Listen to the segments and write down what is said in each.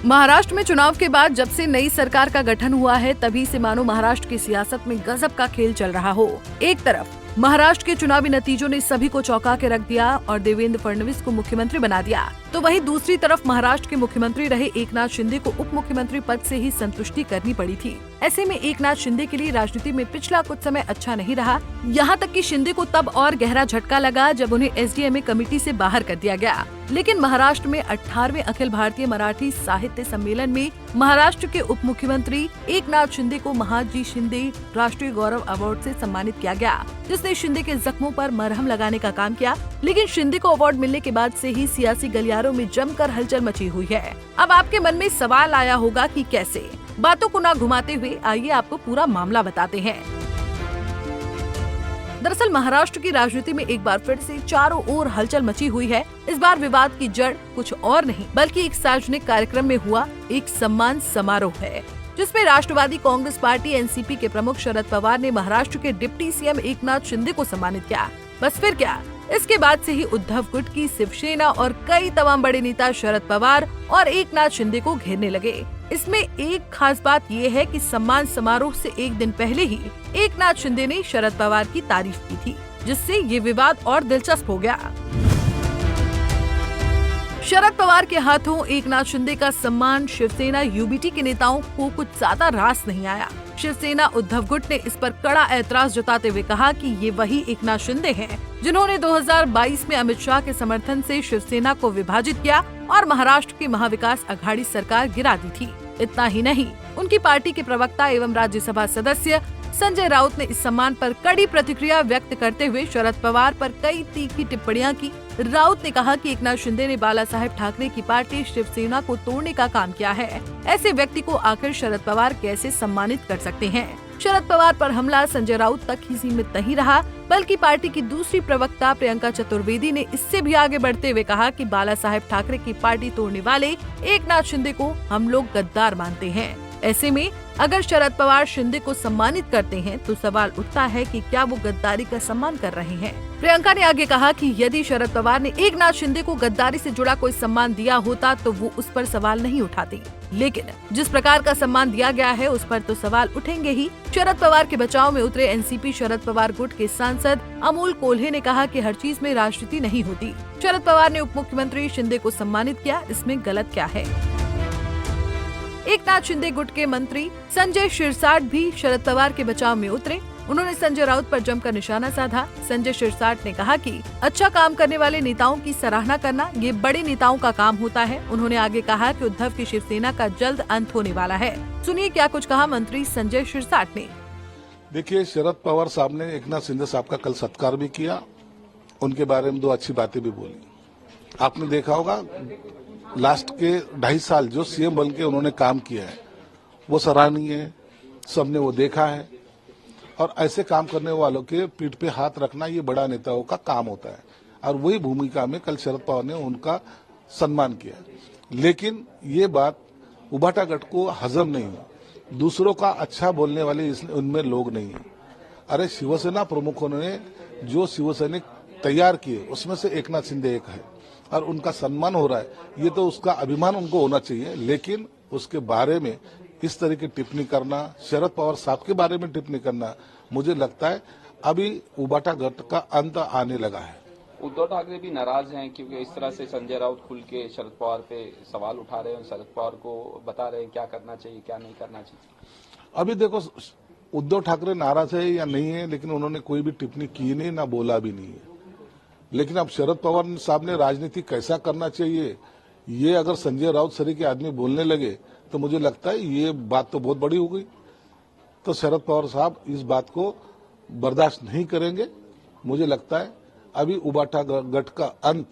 महाराष्ट्र में चुनाव के बाद जब से नई सरकार का गठन हुआ है, तभी से मानो महाराष्ट्र की सियासत में गजब का खेल चल रहा हो। एक तरफ महाराष्ट्र के चुनावी नतीजों ने सभी को चौंका के रख दिया और देवेंद्र फडणवीस को मुख्यमंत्री बना दिया, तो वहीं दूसरी तरफ महाराष्ट्र के मुख्यमंत्री रहे एकनाथ शिंदे को उप मुख्यमंत्री पद से ही संतुष्टि करनी पड़ी थी। ऐसे में एकनाथ शिंदे के लिए राजनीति में पिछला कुछ समय अच्छा नहीं रहा। यहाँ तक कि शिंदे को तब और गहरा झटका लगा जब उन्हें एसडीएमए कमेटी से बाहर कर दिया गया। लेकिन महाराष्ट्र में 18वें अखिल भारतीय मराठी साहित्य सम्मेलन में महाराष्ट्र के उप मुख्यमंत्री एकनाथ शिंदे को महादजी शिंदे राष्ट्रीय गौरव अवार्ड से सम्मानित किया गया, जिसने शिंदे के जख्मों पर मरहम लगाने का काम किया। लेकिन शिंदे को अवार्ड मिलने के बाद से ही सियासी गलियारों में जमकर हलचल मची हुई है। अब आपके मन में सवाल आया होगा कि कैसे? बातों को ना घुमाते हुए आइए आपको पूरा मामला बताते हैं। दरअसल महाराष्ट्र की राजनीति में एक बार फिर से चारों ओर हलचल मची हुई है। इस बार विवाद की जड़ कुछ और नहीं बल्कि एक सार्वजनिक कार्यक्रम में हुआ एक सम्मान समारोह है, जिसमें राष्ट्रवादी कांग्रेस पार्टी एनसीपी के प्रमुख शरद पवार ने महाराष्ट्र के डिप्टी सीएम एकनाथ शिंदे को सम्मानित किया। बस फिर क्या, इसके बाद से ही उद्धव गुट की शिवसेना और कई तमाम बड़े नेता शरद पवार और एकनाथ शिंदे को घेरने लगे। इसमें एक खास बात ये है कि सम्मान समारोह से एक दिन पहले ही एकनाथ शिंदे ने शरद पवार की तारीफ की थी, जिससे ये विवाद और दिलचस्प हो गया। शरद पवार के हाथों एकनाथ शिंदे का सम्मान शिवसेना यूबीटी के नेताओं को कुछ ज्यादा रास नहीं आया। शिवसेना उद्धव गुट ने इस पर कड़ा ऐतराज जताते हुए कहा कि ये वही एकनाथ शिंदे हैं जिन्होंने 2022 में अमित शाह के समर्थन से शिवसेना को विभाजित किया और महाराष्ट्र की महाविकास अघाड़ी सरकार गिरा दी थी। इतना ही नहीं, उनकी पार्टी के प्रवक्ता एवं राज्यसभा सदस्य संजय राउत ने इस सम्मान पर कड़ी प्रतिक्रिया व्यक्त करते हुए शरद पवार पर कई तीखी टिप्पणियां की। राउत ने कहा कि एकनाथ शिंदे ने बाला साहेब ठाकरे की पार्टी शिवसेना को तोड़ने का काम किया है। ऐसे व्यक्ति को आखिर शरद पवार कैसे सम्मानित कर सकते हैं? शरद पवार पर हमला संजय राउत तक ही सीमित नहीं रहा, बल्कि पार्टी की दूसरी प्रवक्ता प्रियंका चतुर्वेदी ने इससे भी आगे बढ़ते हुए कहा कि बाला साहेब ठाकरे की पार्टी तोड़ने वाले एकनाथ शिंदे को हम लोग गद्दार मानते हैं। ऐसे में अगर शरद पवार शिंदे को सम्मानित करते हैं तो सवाल उठता है कि क्या वो गद्दारी का सम्मान कर रहे हैं। प्रियंका ने आगे कहा कि यदि शरद पवार ने एकनाथ शिंदे को गद्दारी से जुड़ा कोई सम्मान दिया होता तो वो उस पर सवाल नहीं उठाती, लेकिन जिस प्रकार का सम्मान दिया गया है उस पर तो सवाल उठेंगे ही। शरद पवार के बचाव में उतरे एनसीपी शरद पवार गुट के सांसद अमोल कोल्हे ने कहा कि हर चीज में राजनीति नहीं होती। शरद पवार ने उप मुख्यमंत्री शिंदे को सम्मानित किया, इसमें गलत क्या है? एकनाथ शिंदे गुट के मंत्री संजय शिरसाट भी शरद पवार के बचाव में उतरे। उन्होंने संजय राउत पर जमकर निशाना साधा। संजय शिरसाट ने कहा कि अच्छा काम करने वाले नेताओं की सराहना करना ये बड़े नेताओं का काम होता है। उन्होंने आगे कहा कि उद्धव की शिवसेना का जल्द अंत होने वाला है। सुनिए क्या कुछ कहा मंत्री संजय शिरसाट ने। देखिए, शरद पवार साहब ने एकनाथ शिंदे साहब का कल सत्कार भी किया, उनके बारे में 2 अच्छी बातें भी बोली। आपने देखा होगा लास्ट के 2.5 साल जो सीएम बन के उन्होंने काम किया है वो सराहनीय है, सबने वो देखा है। और ऐसे काम करने वालों के पीठ पे हाथ रखना ये बड़ा नेताओं का काम होता है, और वही भूमिका में कल शरद पवार ने उनका सम्मान किया। लेकिन ये बात उबाटा गठ को हजम नहीं हुई। दूसरों का अच्छा बोलने वाले उनमें लोग नहीं है। अरे शिवसेना प्रमुखों ने जो शिवसैनिक तैयार किए उसमें से एकनाथ शिंदे एक है और उनका सम्मान हो रहा है, ये तो उसका अभिमान उनको होना चाहिए। लेकिन उसके बारे में इस तरह की टिप्पणी करना, शरद पवार साहब के बारे में टिप्पणी करना, मुझे लगता है अभी उबाटा गठ का अंत आने लगा है। उद्धव ठाकरे भी नाराज हैं क्योंकि इस तरह से संजय राउत खुल के शरद पवार पे सवाल उठा रहे हैं, शरद पवार को बता रहे हैं क्या करना चाहिए क्या नहीं करना चाहिए। अभी देखो, उद्धव ठाकरे नाराज है या नहीं है, लेकिन उन्होंने कोई भी टिप्पणी की नहीं, ना बोला भी नहीं है। लेकिन अब शरद पवार साहब ने राजनीति कैसा करना चाहिए, ये अगर संजय राउत सरी के आदमी बोलने लगे तो मुझे लगता है ये बात तो बहुत बड़ी हो गई। तो शरद पवार साहब इस बात को बर्दाश्त नहीं करेंगे। मुझे लगता है अभी उबाटा गठ का अंत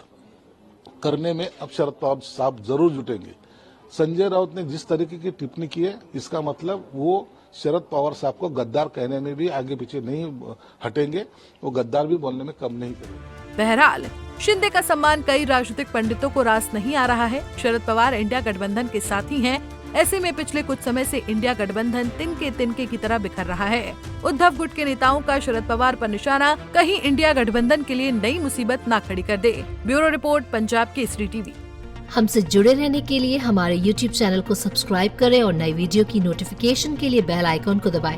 करने में अब शरद पवार साहब जरूर जुटेंगे। संजय राउत ने जिस तरीके की टिप्पणी की है, इसका मतलब वो शरद पवार साहब को गद्दार कहने में भी आगे पीछे नहीं हटेंगे, वो गद्दार भी बोलने में कम नहीं करेंगे। बहरहाल शिंदे का सम्मान कई राजनीतिक पंडितों को रास नहीं आ रहा है। शरद पवार इंडिया गठबंधन के साथी हैं। ऐसे में पिछले कुछ समय से इंडिया गठबंधन तिनके तिनके की तरह बिखर रहा है। उद्धव गुट के नेताओं का शरद पवार पर निशाना कहीं इंडिया गठबंधन के लिए नई मुसीबत ना खड़ी कर दे। Bureau report, Punjab Kesari TV. हमसे जुड़े रहने के लिए हमारे YouTube चैनल को सब्सक्राइब करें और नई वीडियो की नोटिफिकेशन के लिए बेल आइकॉन को दबाएं।